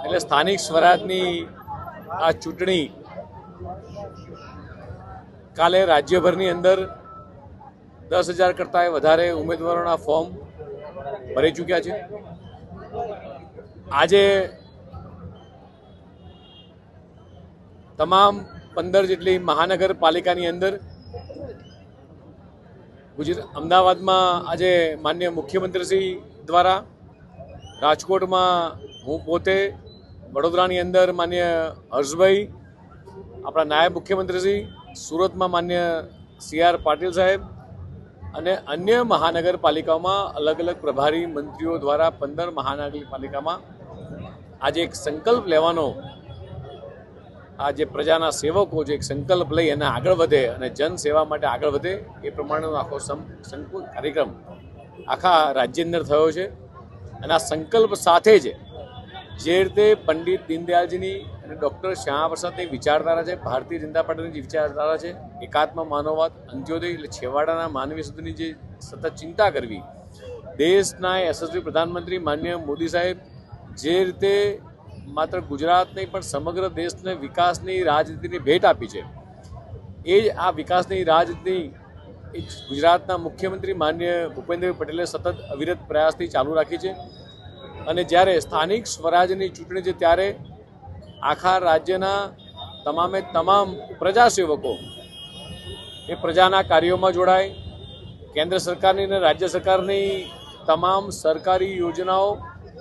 એટલે સ્થાનિક સ્વરાજની આ ચૂંટણી કાલે રાજ્યભરની અંદર 10,000 કરતાં વધારે ઉમેદવારોના ફોર્મ ભરી ચૂક્યા છે। આજે તમામ 15 જેટલી મહાનગરપાલિકાની અંદર અમદાવાદમાં આજે માનનીય મુખ્યમંત્રીશ્રી દ્વારા, રાજકોટમાં હું પોતે, વડોદરાની અંદર માનનીય હર્ષભાઈ, આપણા નાયબ મુખ્યમંત્રીશ્રી, સુરતમાં માનનીય CR પાટીલ સાહેબ અને અન્ય મહાનગરપાલિકાઓમાં અલગ અલગ પ્રભારી મંત્રીઓ દ્વારા 15 મહાનગરપાલિકામાં આજે એક સંકલ્પ લેવાનો, આ જે પ્રજાના સેવકો જે એક સંકલ્પ લઈ અને આગળ વધે અને જનસેવા માટે આગળ વધે એ પ્રમાણેનો આખો સંકુલ કાર્યક્રમ આખા રાજ્યની અંદર થયો છે। અને આ સંકલ્પ સાથે જ જે રીતે પંડિત દીનદયાળજીની અને ડૉક્ટર શ્યામા પ્રસાદની વિચારધારા છે, ભારતીય જનતા પાર્ટીની જે વિચારધારા છે, એકાત્મ માનવવાદ, અંત્યોદય એટલે છેવાડાના માનવી સુધીની જે સતત ચિંતા કરવી, દેશના યશસ્વી પ્રધાનમંત્રી માનનીય મોદી સાહેબ જે રીતે માત્ર ગુજરાત નહીં પણ સમગ્ર દેશને વિકાસની રાજનીતિની ભેટ આપી છે, એ જ આ વિકાસની રાજનીતિ ગુજરાતના મુખ્યમંત્રી માનનીય ભૂપેન્દ્રભાઈ પટેલે સતત અવિરત પ્રયાસથી ચાલુ રાખી છે। અને જ્યારે સ્થાનિક સ્વરાજની ચૂંટણી છે ત્યારે આખા રાજ્યના તમામે તમામ પ્રજાસેવકો એ પ્રજાના કાર્યોમાં જોડાય, કેન્દ્ર સરકારની અને રાજ્ય સરકારની તમામ સરકારી યોજનાઓ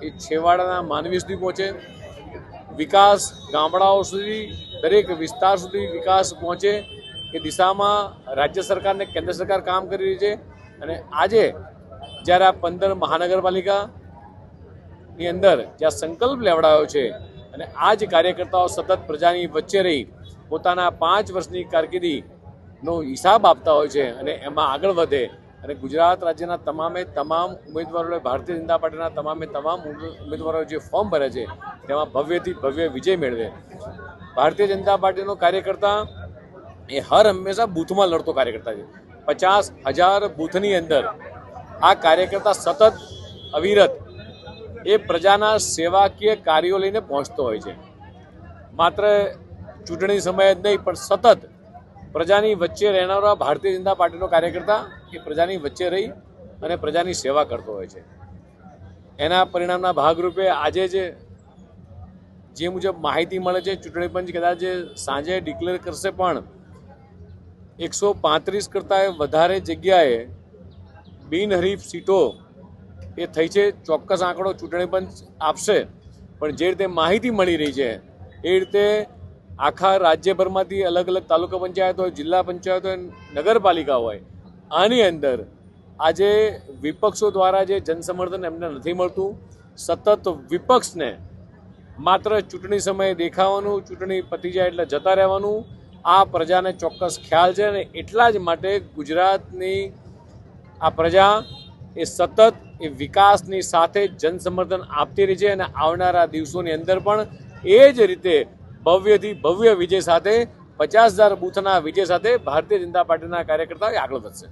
એ છેવાડાના માનવી સુધી પહોંચે, વિકાસ ગામડાઓ સુધી, દરેક વિસ્તાર સુધી વિકાસ પહોંચે એ દિશામાં રાજ્ય સરકાર અને કેન્દ્ર સરકાર કામ કરી રહી છે। અને આજે જ્યારે આ 15 મહાનગરપાલિકાની અંદર જ્યાં સંકલ્પ લેવડાયો છે અને આ જ કાર્યકર્તાઓ સતત પ્રજાની વચ્ચે રહી પોતાના 5 વર્ષની કારકિર્દીનો હિસાબ આપતા હોય છે અને એમાં આગળ વધે અને ગુજરાત રાજ્યના તમામે તમામ ઉમેદવારોએ, ભારતીય જનતા પાર્ટીના તમામે તમામ ઉમેદવારોએ જે ફોર્મ ભરે છે તેમાં ભવ્યથી ભવ્ય વિજય મેળવે। ભારતીય જનતા પાર્ટીનો કાર્યકર્તા એ હર હંમેશા બૂથમાં લડતો કાર્યકર્તા છે। 50,000 બૂથની અંદર આ કાર્યકર્તા સતત અવિરત એ પ્રજાના સેવાકીય કાર્યો લઈને પહોંચતો હોય છે। માત્ર ચૂંટણી સમયે જ નહીં પણ સતત પ્રજાની વચ્ચે રહેનારા ભારતીય જનતા પાર્ટીનો કાર્યકર્તા એ પ્રજાની વચ્ચે રહી અને પ્રજાની સેવા કરતો હોય છે। એના પરિણામના ભાગરૂપે આજે જે મુજબ માહિતી મળે છે, ચૂંટણી પંચ કદાચ સાંજે ડિક્લેર કરશે પણ 135 કરતાં વધારે જગ્યાએ બિનહરીફ સીટો એ થઈ છે। ચોક્કસ આંકડો ચૂંટણી પંચ આપશે પણ જે રીતે માહિતી મળી રહી છે એ રીતે આખા રાજ્યભરમાંથી અલગ અલગ તાલુકા પંચાયત હોય, જિલ્લા પંચાયત હોય, નગરપાલિકા હોય, આની અંદર આજે વિપક્ષો દ્વારા જે જનસમર્થન એમને નથી મળતું, સતત વિપક્ષને માત્ર ચૂંટણી સમયે દેખાવાનું, ચૂંટણી પતી જાય એટલે જતા રહેવાનું, આ પ્રજાને ચોક્કસ ખ્યાલ છે અને એટલા જ માટે ગુજરાતની આ પ્રજા એ સતત એ વિકાસની સાથે જનસમર્થન આપતી રહી છે અને આવનારા દિવસોની અંદર પણ એ જ રીતે ભવ્યથી ભવ્ય વિજય સાથે 50,000 બૂથના વિજય સાથે ભારતીય જનતા પાર્ટીના કાર્યકર્તાઓ આગળ વધશે।